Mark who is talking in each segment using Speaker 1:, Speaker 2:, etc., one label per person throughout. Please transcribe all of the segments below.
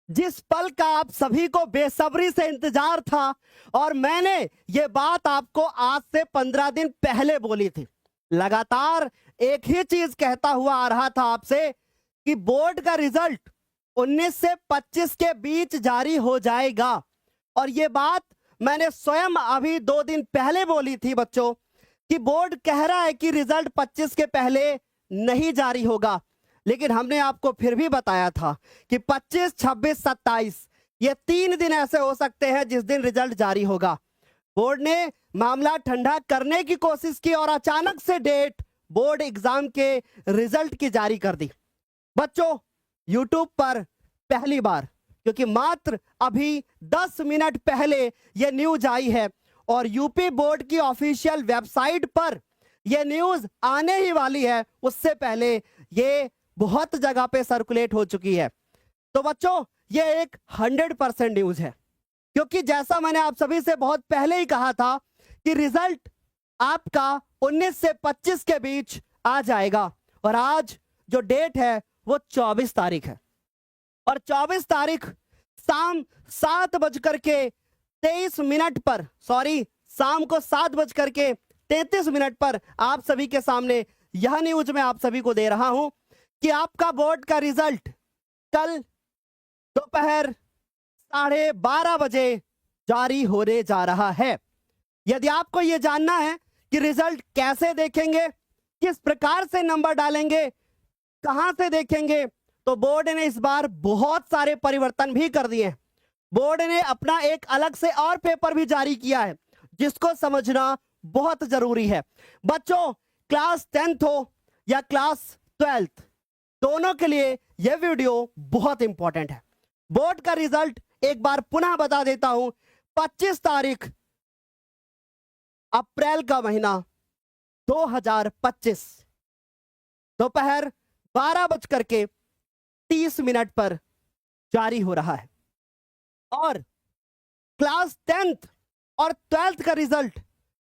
Speaker 1: जिस पल का आप सभी को बेसब्री से इंतजार था और मैंने ये बात आपको आज से 15 दिन पहले बोली थी। लगातार एक ही चीज कहता हुआ आ रहा था आपसे कि बोर्ड का रिजल्ट 19 से 25 के बीच जारी हो जाएगा। और ये बात मैंने स्वयं अभी 2 दिन पहले बोली थी बच्चों कि बोर्ड कह रहा है कि रिजल्ट 25 के पहले नहीं जारी होगा। लेकिन हमने आपको फिर भी बताया था कि 25, 26, 27 ये 3 दिन ऐसे हो सकते हैं जिस दिन रिजल्ट जारी होगा। बोर्ड ने मामला ठंडा करने की कोशिश की और अचानक से डेट बोर्ड एग्जाम के रिजल्ट की जारी कर दी। बच्चों, यूट्यूब पर पहली बार, क्योंकि मात्र अभी 10 मिनट पहले यह न्यूज आई है और यूपी बोर्ड की ऑफिशियल वेबसाइट पर यह न्यूज आने ही वाली है, उससे पहले ये बहुत जगह पे सर्कुलेट हो चुकी है। तो बच्चों, ये एक 100% न्यूज है, क्योंकि जैसा मैंने आप सभी से बहुत पहले ही कहा था कि रिजल्ट आपका 19 से 25 के बीच आ जाएगा। और आज जो डेट है वो 24 तारीख है और 24 तारीख शाम 7:23 पर, शाम को 7:33 पर आप सभी के सामने यह न्यूज मैं आप सभी को दे रहा हूं कि आपका बोर्ड का रिजल्ट कल दोपहर 12:30 बजे जारी होने जा रहा है। यदि आपको यह जानना है कि रिजल्ट कैसे देखेंगे, किस प्रकार से नंबर डालेंगे, कहां से देखेंगे, तो बोर्ड ने इस बार बहुत सारे परिवर्तन भी कर दिए हैं। बोर्ड ने अपना एक अलग से और पेपर भी जारी किया है जिसको समझना बहुत जरूरी है। बच्चों, क्लास 10th हो या क्लास 12th, दोनों के लिए यह वीडियो बहुत इंपॉर्टेंट है। बोर्ड का रिजल्ट एक बार पुनः बता देता हूं, 25 तारीख अप्रैल का महीना 2025 दोपहर 12:30 पर जारी हो रहा है और क्लास 10th और 12th का रिजल्ट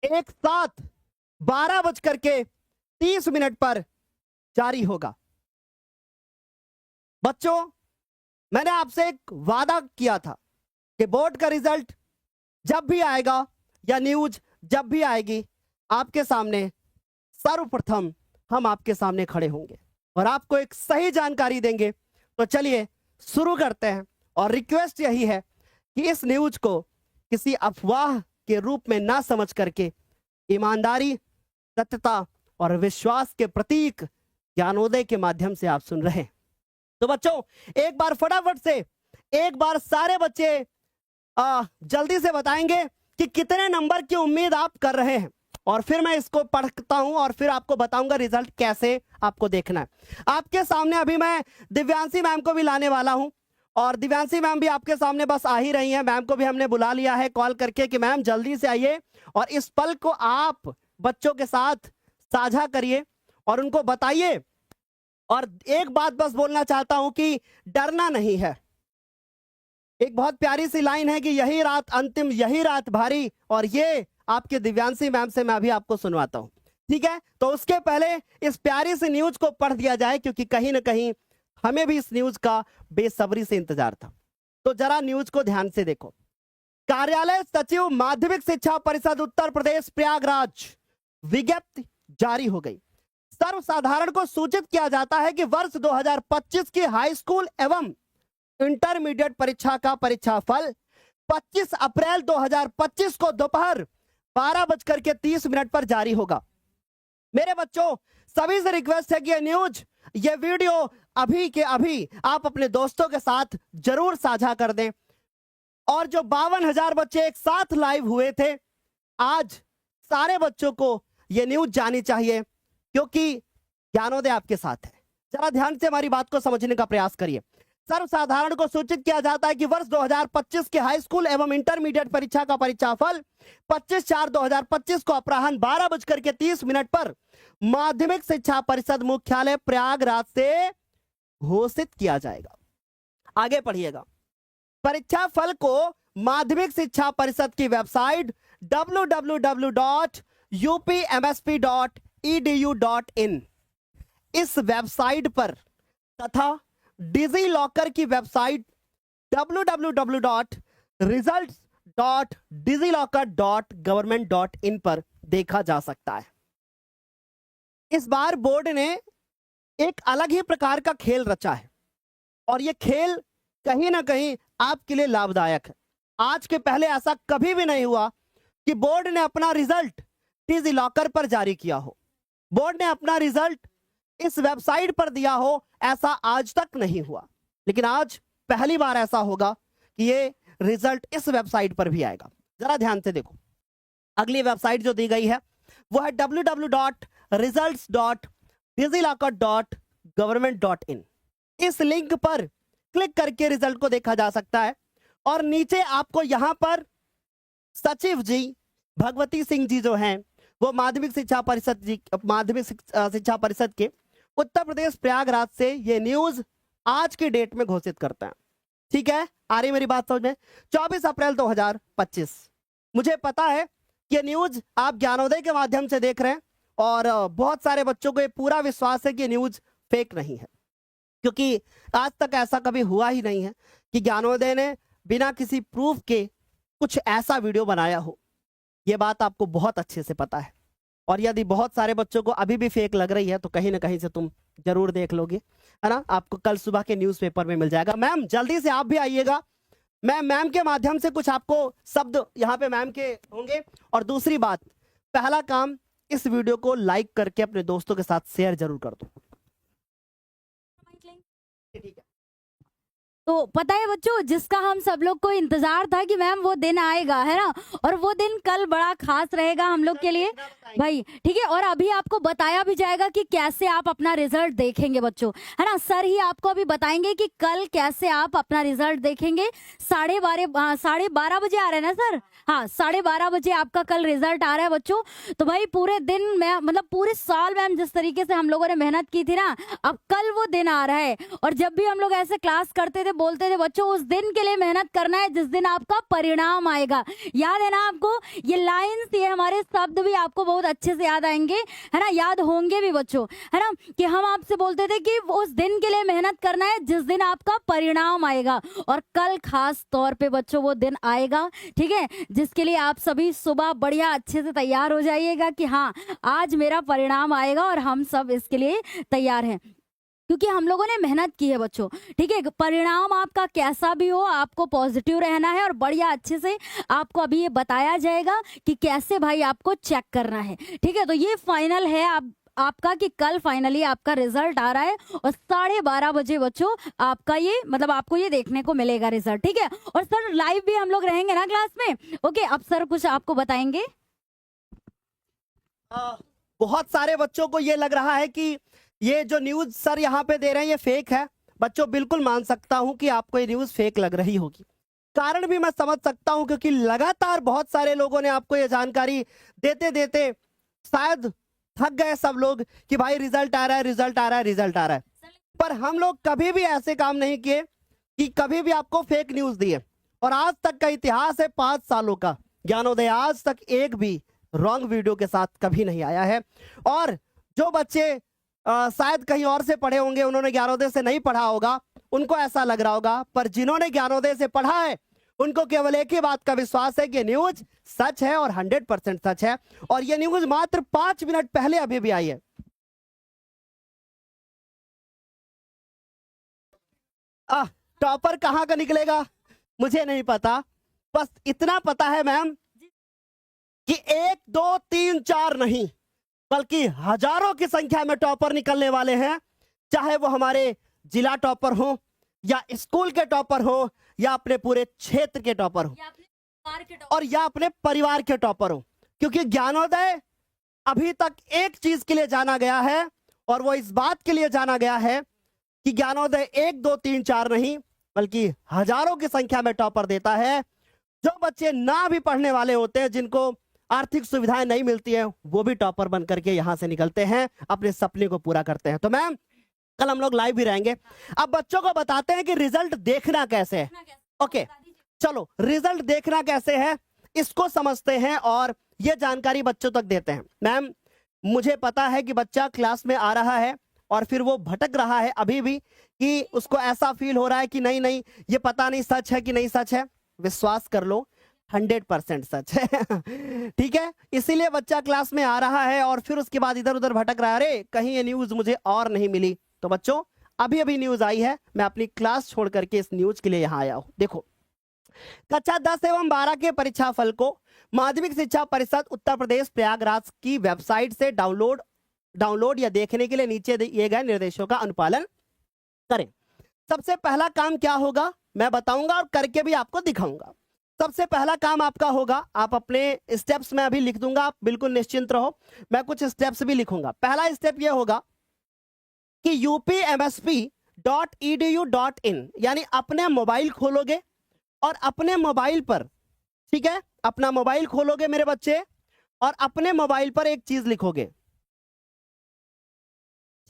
Speaker 1: एक साथ 12:30 पर जारी होगा। बच्चों, मैंने आपसे एक वादा किया था कि बोर्ड का रिजल्ट जब भी आएगा या न्यूज जब भी आएगी, आपके सामने सर्वप्रथम हम आपके सामने खड़े होंगे और आपको एक सही जानकारी देंगे। तो चलिए शुरू करते हैं और रिक्वेस्ट यही है कि इस न्यूज को किसी अफवाह के रूप में ना समझ करके ईमानदारी, सत्यता और विश्वास के प्रतीक ज्ञानोदय के माध्यम से आप सुन रहे हैं। तो बच्चों, एक बार फटाफट से एक बार सारे बच्चे जल्दी से बताएंगे कि कितने नंबर की उम्मीद आप कर रहे हैं और फिर मैं इसको पढ़ता हूं और फिर आपको बताऊंगा रिजल्ट कैसे आपको देखना है। आपके सामने अभी मैं दिव्यांशी मैम को भी लाने वाला हूं और दिव्यांशी मैम भी आपके सामने बस आ ही रही हैं। मैम को भी हमने बुला लिया है कॉल करके कि मैम जल्दी से आइए और इस पल को आप बच्चों के साथ साझा करिए और उनको बताइए। और एक बात बस बोलना चाहता हूं कि डरना नहीं है। एक बहुत प्यारी सी लाइन है कि यही रात अंतिम, यही रात भारी, और ये आपके दिव्यांशी मैम से मैं अभी आपको सुनवाता हूं, ठीक है? तो उसके पहले इस प्यारी सी न्यूज को पढ़ दिया जाए, क्योंकि कहीं ना कहीं हमें भी इस न्यूज का बेसब्री से इंतजार था। तो जरा न्यूज को ध्यान से देखो। कार्यालय सचिव माध्यमिक शिक्षा परिषद उत्तर प्रदेश प्रयागराज, विज्ञप्ति जारी हो गई। सर्वसाधारण को सूचित किया जाता है कि वर्ष 2025 की हाई स्कूल एवं इंटरमीडिएट परीक्षा का परीक्षाफल 25 अप्रैल 2025 को दोपहर 12:30 पर जारी होगा। मेरे बच्चों, सभी से रिक्वेस्ट है कि ये न्यूज, ये वीडियो अभी के अभी आप अपने दोस्तों के साथ जरूर साझा कर दें। और जो 52,000 बच्चे एक साथ लाइव हुए थे, आज सारे बच्चों को ये न्यूज जानी चाहिए, क्योंकि ज्ञानोदय आपके साथ है। जरा ध्यान से हमारी बात को समझने का प्रयास करिए। सर्वसाधारण को सूचित किया जाता है कि वर्ष 2025 के हाई स्कूल एवं इंटरमीडिएट परीक्षा का परीक्षाफल 25/4/2025 को अपराह्न 12:30 पर माध्यमिक शिक्षा परिषद मुख्यालय प्रयागराज से घोषित किया जाएगा। आगे पढ़िएगा। परीक्षा फल को माध्यमिक शिक्षा परिषद की वेबसाइट www.upmsp.edu.in इस वेबसाइट पर तथा डिजी लॉकर की वेबसाइट www.results.digilocker.government.in पर देखा जा सकता है। इस बार बोर्ड ने एक अलग ही प्रकार का खेल रचा है और यह खेल कहीं ना कहीं आपके लिए लाभदायक है। आज के पहले ऐसा कभी भी नहीं हुआ कि बोर्ड ने अपना रिजल्ट डिजी लॉकर पर जारी किया हो, बोर्ड ने अपना रिजल्ट इस वेबसाइट पर दिया हो, ऐसा आज तक नहीं हुआ। लेकिन आज पहली बार ऐसा होगा कि ये रिजल्ट इस वेबसाइट पर भी आएगा। जरा ध्यान से देखो, अगली वेबसाइट जो दी गई है वो है www.results.digilocker.government.in। इस लिंक पर क्लिक करके रिजल्ट को देखा जा सकता है और नीचे आपको यहां पर सचिव जी भगवती सिंह जी जो हैं वो माध्यमिक शिक्षा परिषद के उत्तर प्रदेश प्रयागराज से ये न्यूज आज की डेट में घोषित करते हैं। ठीक है, आ रही मेरी बात समझ में? 24 अप्रैल 2025। मुझे पता है कि ये न्यूज आप ज्ञानोदय के माध्यम से देख रहे हैं और बहुत सारे बच्चों को ये पूरा विश्वास है कि न्यूज फेक नहीं है, क्योंकि आज तक ऐसा कभी हुआ ही नहीं है कि ज्ञानोदय ने बिना किसी प्रूफ के कुछ ऐसा वीडियो बनाया हो। ये बात आपको बहुत अच्छे से पता है और यदि बहुत सारे बच्चों को अभी भी फेक लग रही है तो कहीं ना कहीं से तुम जरूर देख लोगे, है ना? आपको कल सुबह के न्यूज़पेपर में मिल जाएगा। मैम जल्दी से आप भी आइएगा, मैं मैम के माध्यम से कुछ आपको शब्द यहाँ पे मैम के होंगे। और दूसरी बात, पहला काम, इस वीडियो को लाइक करके अपने दोस्तों के साथ शेयर जरूर कर दो। ठीक है,
Speaker 2: तो पता है बच्चों, जिसका हम सब लोग को इंतजार था कि मैम वो दिन आएगा, है ना, और वो दिन कल बड़ा खास रहेगा हम लोग के लिए भाई। ठीक है, और अभी आपको बताया भी जाएगा कि कैसे आप अपना रिजल्ट देखेंगे बच्चों, है ना। सर ही आपको अभी बताएंगे कि कल कैसे आप अपना रिजल्ट देखेंगे। 12:30 बजे आ रहे हैं ना सर? हाँ, 12:30 बजे आपका कल रिजल्ट आ रहा है बच्चों। तो भाई पूरे दिन मैं मतलब पूरे साल मैम जिस तरीके से हम लोगों ने मेहनत की थी ना, अब कल वो दिन आ रहा है। और जब भी हम लोग ऐसे क्लास करते थे बोलते थे बच्चों उस दिन के लिए मेहनत करना है जिस दिन आपका परिणाम आएगा। याद है ना आपको ये लाइंस, ये हमारे शब्द भी आपको बहुत अच्छे से याद आएंगे, है ना, याद होंगे भी बच्चों, है ना, कि हम आपसे बोलते थे कि उस दिन के लिए मेहनत करना है जिस दिन आपका परिणाम आएगा। और कल खास तौर पे बच्चों वो दिन आएगा, ठीक है, जिसके लिए आप सभी सुबह बढ़िया अच्छे से तैयार हो जाइएगा कि हाँ आज मेरा परिणाम आएगा और हम सब इसके लिए तैयार हैं क्योंकि हम लोगों ने मेहनत की है बच्चों। ठीक है, परिणाम आपका कैसा भी हो आपको पॉजिटिव रहना है और बढ़िया अच्छे से आपको अभी ये बताया जाएगा कि कैसे भाई आपको चेक करना है। ठीक है, तो ये फाइनल है आपका कि कल फाइनली आपका रिजल्ट आ रहा है और 12:30 बजे बच्चों आपका ये मतलब आपको ये देखने को मिलेगा रिजल्ट। ठीक है, और सर लाइव भी हम लोग रहेंगे ना क्लास में। ओके, अब सर कुछ आपको बताएंगे।
Speaker 1: बहुत सारे बच्चों को ये लग रहा है कि ये जो न्यूज सर यहाँ पे दे रहे हैं ये फेक है। बच्चों बिल्कुल मान सकता हूं कि आपको ये न्यूज फेक लग रही होगी, कारण भी मैं समझ सकता हूं क्योंकि लगातार बहुत सारे लोगों ने आपको ये जानकारी देते देते शायद थक गए सब लोग कि भाई रिजल्ट आ रहा है, रिजल्ट आ रहा है, रिजल्ट आ रहा है। पर हम लोग कभी भी ऐसे काम नहीं किए कि कभी भी आपको फेक न्यूज दिए। और आज तक का इतिहास है 5 सालों का, ज्ञानोदय आज तक एक भी रॉन्ग वीडियो के साथ कभी नहीं आया है। और जो बच्चे शायद कहीं और से पढ़े होंगे, उन्होंने ज्ञानोदय से नहीं पढ़ा होगा, उनको ऐसा लग रहा होगा, पर जिन्होंने ज्ञानोदय से पढ़ा है उनको केवल एक ही बात का विश्वास है कि न्यूज सच है और 100% सच है। और ये न्यूज मात्र 5 मिनट पहले अभी भी आई है। टॉपर कहां का निकलेगा मुझे नहीं पता, बस इतना पता है मैम कि 1 2 3 4 नहीं बल्कि हजारों की संख्या में टॉपर निकलने वाले हैं, चाहे वो हमारे जिला टॉपर हो या स्कूल के टॉपर हो या अपने पूरे क्षेत्र के टॉपर हो और या अपने परिवार के टॉपर हो। क्योंकि ज्ञानोदय अभी तक एक चीज के लिए जाना गया है और वो इस बात के लिए जाना गया है कि ज्ञानोदय 1 2 3 4 नहीं बल्कि हजारों की संख्या में टॉपर देता है। जो बच्चे ना भी पढ़ने वाले होते हैं, जिनको आर्थिक सुविधाएं नहीं मिलती है, वो भी टॉपर बन करके यहां से निकलते हैं, अपने सपने को पूरा करते हैं। तो मैम कल हम लोग लाइव भी रहेंगे। अब बच्चों को बताते हैं कि रिजल्ट देखना कैसे है। ओके, चलो रिजल्ट देखना कैसे है इसको समझते हैं और ये जानकारी बच्चों तक देते हैं। मैम मुझे पता है कि बच्चा क्लास में आ रहा है और फिर वो भटक रहा है अभी भी कि उसको ऐसा फील हो रहा है कि नहीं नहीं ये पता नहीं सच है कि नहीं सच है, विश्वास कर लो 100% सच है। ठीक है, इसीलिए बच्चा क्लास में आ रहा है और फिर उसके बाद इधर उधर भटक रहा है, अरे कहीं ये न्यूज मुझे और नहीं मिली। तो बच्चों अभी अभी न्यूज आई है, मैं अपनी क्लास छोड़ करके इस न्यूज के लिए यहाँ आया हूँ। देखो, कक्षा 10 एवं 12 के परीक्षा फल को माध्यमिक शिक्षा परिषद उत्तर प्रदेश प्रयागराज की वेबसाइट से डाउनलोड या देखने के लिए नीचे दिए गए निर्देशों का अनुपालन करें। सबसे पहला काम क्या होगा मैं बताऊंगा और करके भी आपको दिखाऊंगा। सबसे पहला काम आपका होगा, आप अपने स्टेप्स में अभी लिख दूंगा, आप बिल्कुल निश्चिंत रहो, मैं कुछ स्टेप्स भी लिखूंगा। पहला स्टेप यह होगा कि upmsp.edu.in यानी अपने मोबाइल खोलोगे और अपने मोबाइल पर, ठीक है, अपना मोबाइल खोलोगे मेरे बच्चे और अपने मोबाइल पर एक चीज लिखोगे।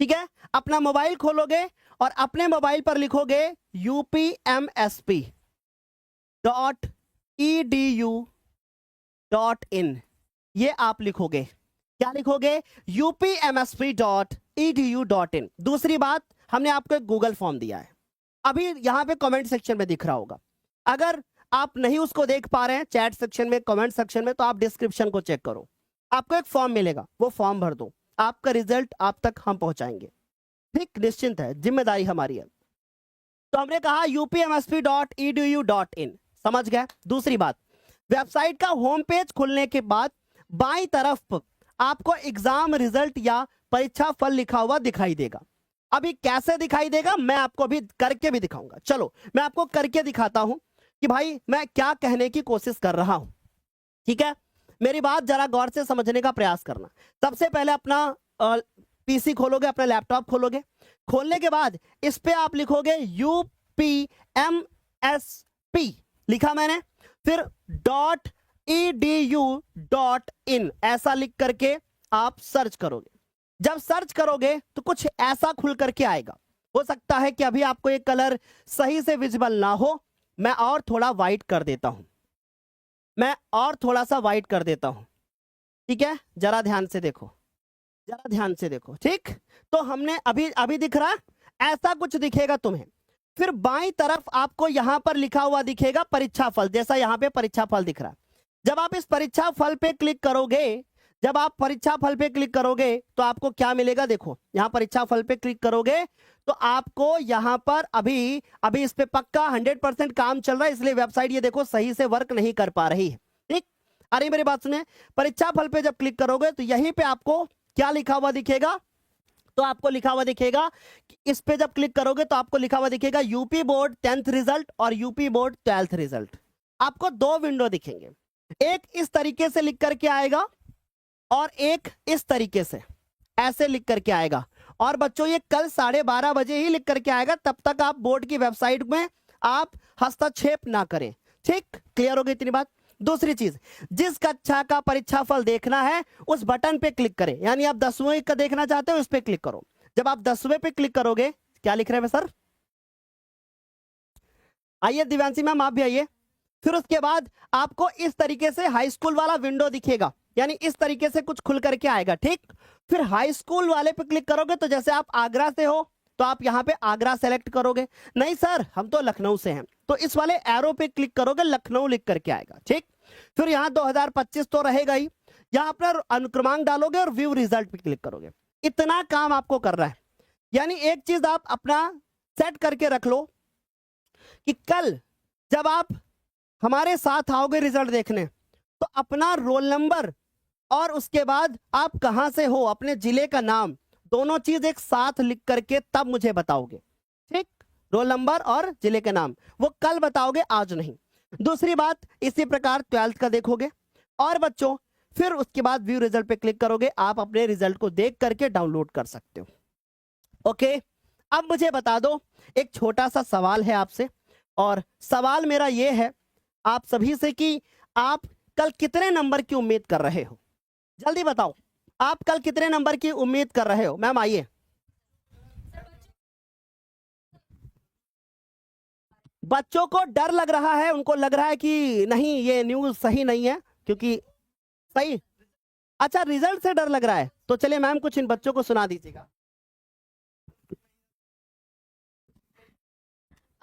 Speaker 1: ठीक है, अपना मोबाइल खोलोगे और अपने मोबाइल पर लिखोगे upmsp.edu.in, ये आप लिखोगे। क्या लिखोगे? upmsp.edu.in। दूसरी बात, हमने आपको एक गूगल फॉर्म दिया है, अभी यहां पे कमेंट सेक्शन में दिख रहा होगा। अगर आप नहीं उसको देख पा रहे हैं चैट सेक्शन में, कमेंट सेक्शन में, तो आप डिस्क्रिप्शन को चेक करो, आपको एक फॉर्म मिलेगा, वो फॉर्म भर दो, आपका रिजल्ट आप तक हम पहुंचाएंगे। ठीक, निश्चिंत है, जिम्मेदारी हमारी है। तो हमने कहा upmsp.edu.in, समझ गए। दूसरी बात, वेबसाइट का होम पेज खुलने के बाद बाईं तरफ आपको एग्जाम रिजल्ट या परीक्षा फल लिखा हुआ दिखाई देगा। अभी कैसे दिखाई देगा मैं आपको अभी करके भी दिखाऊंगा। चलो मैं आपको करके दिखाता हूं कि भाई मैं क्या कहने की कोशिश कर रहा हूं। ठीक है, मेरी बात जरा गौर से समझने का प्रयास करना। सबसे पहले अपना पीसी खोलोगे, अपना लैपटॉप खोलोगे, खोलने के बाद इस पे आप लिखोगे UPMSP, लिखा मैंने, फिर .edu.in ऐसा लिख करके आप सर्च करोगे। जब सर्च करोगे तो कुछ ऐसा खुल करके आएगा। हो सकता है कि अभी आपको ये कलर सही से विजिबल ना हो, मैं और थोड़ा वाइट कर देता हूं, मैं और थोड़ा सा वाइट कर देता हूं। ठीक है, जरा ध्यान से देखो, जरा ध्यान से देखो। ठीक, तो हमने अभी दिख रहा, ऐसा कुछ दिखेगा तुम्हें। फिर बाईं तरफ आपको यहां पर लिखा हुआ दिखेगा परीक्षा फल, जैसा यहां पे परीक्षा फल दिख रहा। जब आप इस परीक्षा फल पे क्लिक करोगे, जब आप परीक्षा फल पे क्लिक करोगे तो आपको क्या मिलेगा? देखो, यहां परीक्षा फल पे क्लिक करोगे तो आपको यहां पर अभी इस पे पक्का 100% काम चल रहा है, इसलिए वेबसाइट ये देखो सही से वर्क नहीं कर पा रही है। ठीक, अरे मेरी बात सुने, परीक्षा फल पे जब क्लिक करोगे तो यहीं पे आपको क्या लिखा हुआ दिखेगा? तो आपको लिखा हुआ दिखेगा, इस पे जब क्लिक करोगे तो आपको लिखा हुआ दिखेगा यूपी बोर्ड 10th रिजल्ट और यूपी बोर्ड 12th रिजल्ट। आपको दो विंडो दिखेंगे, एक इस तरीके से लिख करके आएगा और एक इस तरीके से ऐसे लिख करके आएगा। और बच्चों ये कल 12:30 बजे ही लिख करके आएगा, तब तक आप बोर्ड की वेबसाइट में आप हस्तक्षेप ना करें। ठीक, क्लियर हो गई इतनी बात। दूसरी चीज, जिस कक्षा का परीक्षा फल देखना है उस बटन पे क्लिक करें, यानी आप 10वीं का देखना चाहते हो इस पे क्लिक करो। जब आप 10वें पे क्लिक करोगे, क्या लिख रहे हैं सर? आइए दिव्यांशी मैम आप भी आइए। फिर उसके बाद आपको इस तरीके से हाई स्कूल वाला विंडो दिखेगा, यानी इस तरीके से कुछ खुल करके आएगा। ठीक, फिर हाई स्कूल वाले पे क्लिक करोगे तो जैसे आप आगरा से हो तो आप यहां पे आगरा सेलेक्ट करोगे, नहीं सर हम तो लखनऊ से हैं तो इस वाले एरो पे क्लिक करोगे, लखनऊ लिख करके आएगा। ठीक, फिर यहां 2025 तो रहेगा ही, यहां पर अनुक्रमांक डालोगे और व्यू रिजल्ट पे क्लिक करोगे। इतना काम आपको करना है। यानी एक चीज आप अपना सेट करके रख लो कि कल जब आप हमारे साथ आओगे रिजल्ट देखने तो अपना रोल नंबर और उसके बाद आप कहां से हो, अपने जिले का नाम, दोनों चीज एक साथ लिख करके तब मुझे बताओगे। ठीक, रोल नंबर और जिले के नाम वो कल बताओगे, आज नहीं। दूसरी बात, इसी प्रकार 12th का देखोगे और बच्चों फिर उसके बाद व्यू रिजल्ट पे क्लिक करोगे, आप अपने रिजल्ट को देख करके डाउनलोड कर सकते हो। ओके, अब मुझे बता दो, एक छोटा सा सवाल है आपसे, और सवाल मेरा ये है आप सभी से कि आप कल कितने नंबर की उम्मीद कर रहे हो? जल्दी बताओ, आप कल कितने नंबर की उम्मीद कर रहे हो? मैम आइए। बच्चों को डर लग रहा है, उनको लग रहा है कि नहीं ये न्यूज सही नहीं है, क्योंकि सही, अच्छा रिजल्ट से डर लग रहा है, तो चलिए मैम कुछ इन बच्चों को सुना दीजिएगा।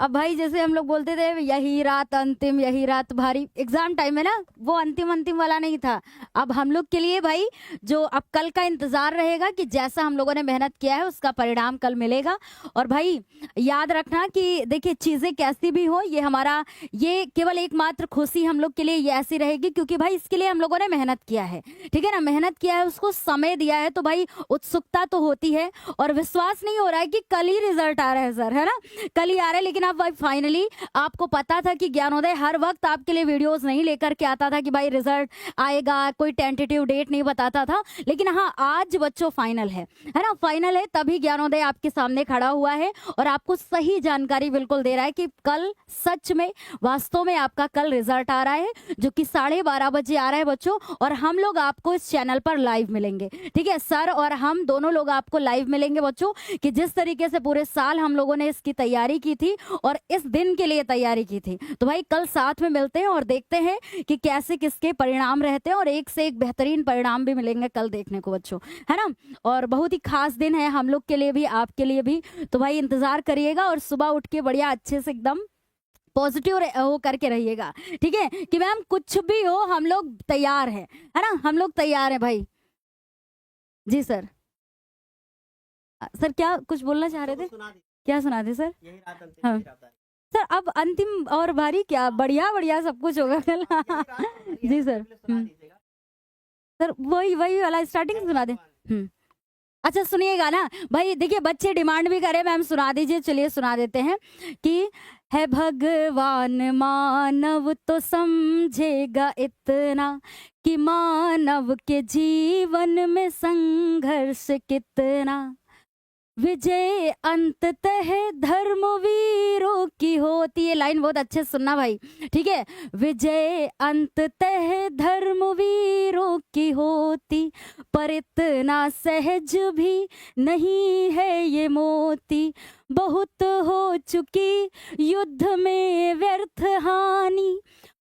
Speaker 2: अब भाई जैसे हम लोग बोलते थे यही रात अंतिम, यही रात भारी, एग्जाम टाइम में ना वो अंतिम अंतिम वाला नहीं था। अब हम लोग के लिए भाई जो अब कल का इंतजार रहेगा कि जैसा हम लोगों ने मेहनत किया है उसका परिणाम कल मिलेगा। और भाई याद रखना कि देखिए चीजें कैसी भी हो, ये हमारा ये केवल एकमात्र खुशी हम लोग के लिए ये ऐसी रहेगी क्योंकि भाई इसके लिए हम लोगों ने मेहनत किया है, ठीक है ना, मेहनत किया है, उसको समय दिया है, तो भाई उत्सुकता तो होती है और विश्वास नहीं हो रहा है कि कल ही रिजल्ट आ रहा है सर, है ना, कल ही आ रहा है। लेकिन अब भाई फाइनली आपको पता था कि ज्ञानोदय हर वक्त आपके लिए वीडियोस नहीं लेकर के आता था कि भाई रिजल्ट आएगा, कोई टेंटेटिव डेट नहीं बताता था, लेकिन हाँ आज बच्चों फाइनल है ना, फाइनल है, तभी ज्ञानोदय आपके सामने खड़ा हुआ है और आपको सही जानकारी बिल्कुल दे रहा है कि कल सच में वास्तव में आपका कल रिजल्ट आ रहा है जो कि 12:30 बजे आ रहा है बच्चों। और हम लोग आपको इस चैनल पर लाइव मिलेंगे, ठीक है, सर और हम दोनों लोग आपको लाइव मिलेंगे बच्चों, कि जिस तरीके से पूरे साल हम लोगों ने इसकी तैयारी की थी और इस दिन के लिए तैयारी की थी, तो भाई कल साथ में मिलते हैं और देखते हैं कि कैसे किसके परिणाम रहते हैं और एक से एक बेहतरीन परिणाम भी मिलेंगे कल देखने को बच्चों, है ना। और बहुत ही खास दिन है हम लोग के लिए भी, आपके लिए भी, तो भाई इंतजार करिएगा और सुबह उठ के बढ़िया अच्छे से एकदम पॉजिटिव हो करके रहिएगा, ठीक है, कि मैम कुछ भी हो हम लोग तैयार हैं, है ना, हम लोग तैयार हैं भाई। जी सर, सर क्या कुछ बोलना चाह रहे थे, क्या सुना दे सर?
Speaker 1: यही रात अंतिम,
Speaker 2: हाँ
Speaker 1: यही रात भारी।
Speaker 2: सर अब अंतिम और भारी क्या, बढ़िया बढ़िया सब कुछ होगा कल।
Speaker 1: यही रात भारी है,
Speaker 2: जी सर,
Speaker 1: सुना दीजिएगा।
Speaker 2: सर वही वही वाला स्टार्टिंग सुना दे। अच्छा सुनिएगा ना भाई, देखिए बच्चे डिमांड भी करे मैम सुना दीजिए, चलिए सुना देते हैं कि है भगवान मानव तो समझेगा इतना कि मानव के जीवन में संघर्ष कितना, विजय अंततः धर्मवीरों की होती है, लाइन बहुत अच्छे से सुनना भाई, ठीक है, विजय अंततः धर्मवीरों की होती, पर इतना सहज भी नहीं है ये मोती, बहुत हो चुकी युद्ध में व्यर्थ हानि,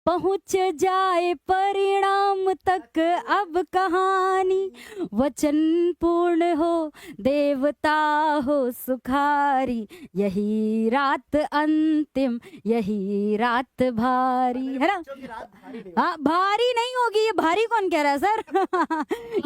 Speaker 2: पहुंच जाए परिणाम तक अब कहानी, वचन पूर्ण हो देवता हो सुखारी, यही रात अंतिम यही रात भारी, है ना।
Speaker 1: बच्चों की रात भारी नहीं
Speaker 2: हाँ भारी नहीं होगी, ये भारी कौन कह रहा है सर?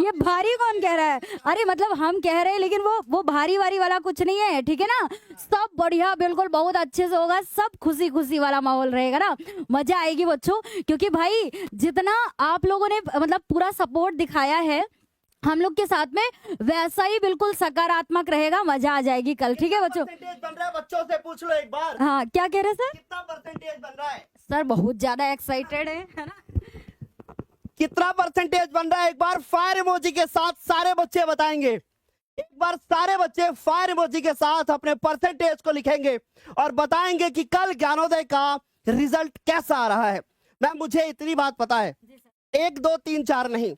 Speaker 2: ये भारी कौन कह रहा है? अरे मतलब हम कह रहे हैं लेकिन वो भारी वारी वाला कुछ नहीं है, ठीक है ना, सब बढ़िया बिल्कुल बहुत अच्छे से होगा, सब खुशी खुशी वाला माहौल रहेगा ना, मजा आएगी बच्चों, क्योंकि भाई जितना आप लोगों ने मतलब पूरा सपोर्ट दिखाया है हम लोग के साथ में, वैसा ही बिल्कुल सकारात्मक रहेगा, मजा आ जाएगी कल, ठीक है बच्चों।
Speaker 1: परसेंटेज बन रहा है, बच्चों से पूछ लो एक बार,
Speaker 2: हाँ क्या कह रहे हैं सर?
Speaker 1: कितना परसेंटेज बन रहा है?
Speaker 2: सर बहुत ज्यादा एक्साइटेड है ना।
Speaker 1: कितना परसेंटेज बन रहा है एक बार फायर इमोजी के साथ सारे बच्चे बताएंगे, एक बार सारे बच्चे फायर इमोजी के साथ अपने परसेंटेज को लिखेंगे और बताएंगे कि कल ज्ञानोदय का रिजल्ट कैसा आ रहा है। मैम मुझे इतनी बात पता है, 1 2 3 4 नहीं,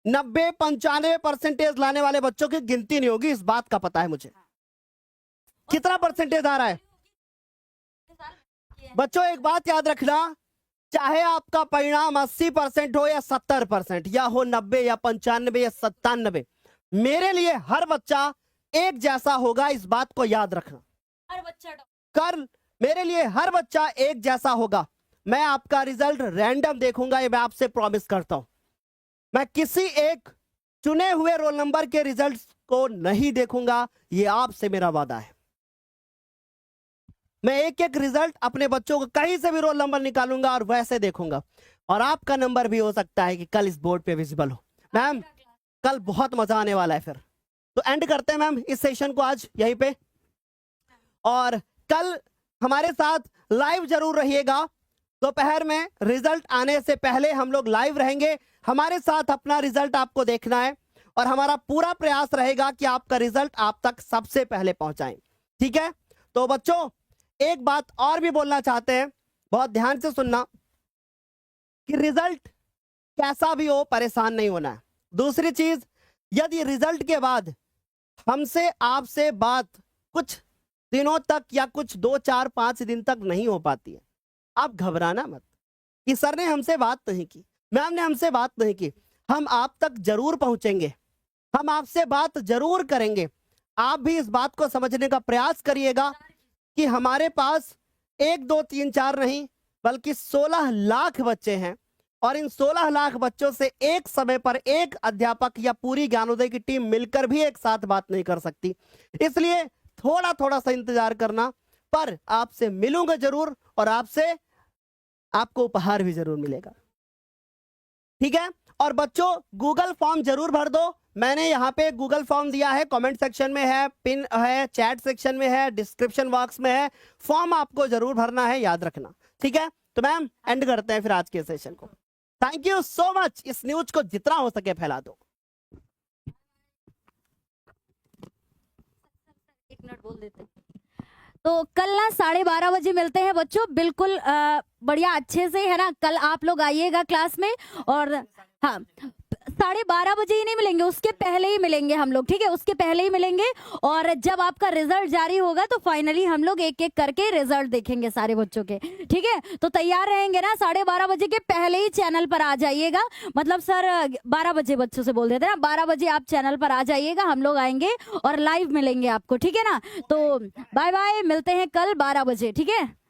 Speaker 1: 90 95 परसेंटेज लाने वाले बच्चों की गिनती नहीं होगी, इस बात का पता है मुझे। कितना परसेंटेज आ रहा है बच्चों? एक बात याद रखना, चाहे आपका परिणाम 80% हो या 70% या हो 90 या 95 या 97, मेरे लिए हर बच्चा एक जैसा होगा, इस बात को याद रखना।
Speaker 2: हर बच्चा
Speaker 1: कल मेरे लिए हर बच्चा एक जैसा होगा। मैं आपका रिजल्ट रैंडम देखूंगा, ये मैं आपसे प्रॉमिस करता हूं। मैं किसी एक चुने हुए रोल नंबर के रिजल्ट्स को नहीं देखूंगा, ये आपसे मेरा वादा है। मैं एक एक रिजल्ट अपने बच्चों को कहीं से भी रोल नंबर निकालूंगा और वैसे देखूंगा, और आपका नंबर भी हो सकता है कि कल इस बोर्ड पे विजिबल हो। मैम कल बहुत मजा आने वाला है। फिर तो एंड करते हैं मैम इस सेशन को आज यहीं पे, और कल हमारे साथ लाइव जरूर रहिएगा। दोपहर में रिजल्ट आने से पहले हम लोग लाइव रहेंगे, हमारे साथ अपना रिजल्ट आपको देखना है और हमारा पूरा प्रयास रहेगा कि आपका रिजल्ट आप तक सबसे पहले पहुंचाएं, ठीक है। तो बच्चों एक बात और भी बोलना चाहते हैं, बहुत ध्यान से सुनना, कि रिजल्ट कैसा भी हो परेशान नहीं होना है। दूसरी चीज, यदि रिजल्ट के बाद हमसे आपसे बात कुछ दिनों तक या कुछ 2 4 5 दिन तक नहीं हो पाती है, आप घबराना मत कि सर ने हमसे बात नहीं की, मैम ने हमसे बात नहीं की। हम आप तक जरूर पहुंचेंगे, हम आपसे बात जरूर करेंगे। आप भी इस बात को समझने का प्रयास करिएगा कि हमारे पास 1 2 3 4 नहीं बल्कि 16 लाख बच्चे हैं और इन 16 लाख बच्चों से एक समय पर एक अध्यापक या पूरी ज्ञानोदय की टीम मिलकर भी एक साथ बात नहीं कर सकती। इसलिए थोड़ा थोड़ा सा इंतजार करना, पर आपसे मिलूंगा जरूर और आपको उपहार भी जरूर मिलेगा। ठीक है? और बच्चों गूगल फॉर्म जरूर भर दो। मैंने यहाँ पे गूगल फॉर्म दिया है, कमेंट सेक्शन में है, पिन है, चैट सेक्शन में है, डिस्क्रिप्शन बॉक्स में है। फॉर्म आपको जरूर भरना है, याद रखना। ठीक है? तो मैम एंड करते हैं फिर आज के सेशन को। Thank you so much. इस न्यूज को जितना हो सके फैला दो।
Speaker 2: 1 मिनट बोल देते हैं। तो कल ना 12:30 बजे मिलते हैं बच्चों, बिल्कुल बढ़िया अच्छे से, है ना। कल आप लोग आइएगा क्लास में, और हाँ 12:30 बजे ही नहीं मिलेंगे, उसके पहले ही मिलेंगे हम लोग। ठीक है? उसके पहले ही मिलेंगे, और जब आपका रिजल्ट जारी होगा तो फाइनली हम लोग एक एक करके रिजल्ट देखेंगे सारे बच्चों के। ठीक है? तो तैयार रहेंगे ना, 12:30 बजे के पहले ही चैनल पर आ जाइएगा। मतलब सर 12 बजे बच्चों से बोल देते ना, 12 बजे आप चैनल पर आ जाइएगा, हम लोग आएंगे और लाइव मिलेंगे आपको। ठीक है ना? तो बाय बाय, मिलते हैं कल 12 बजे। ठीक है?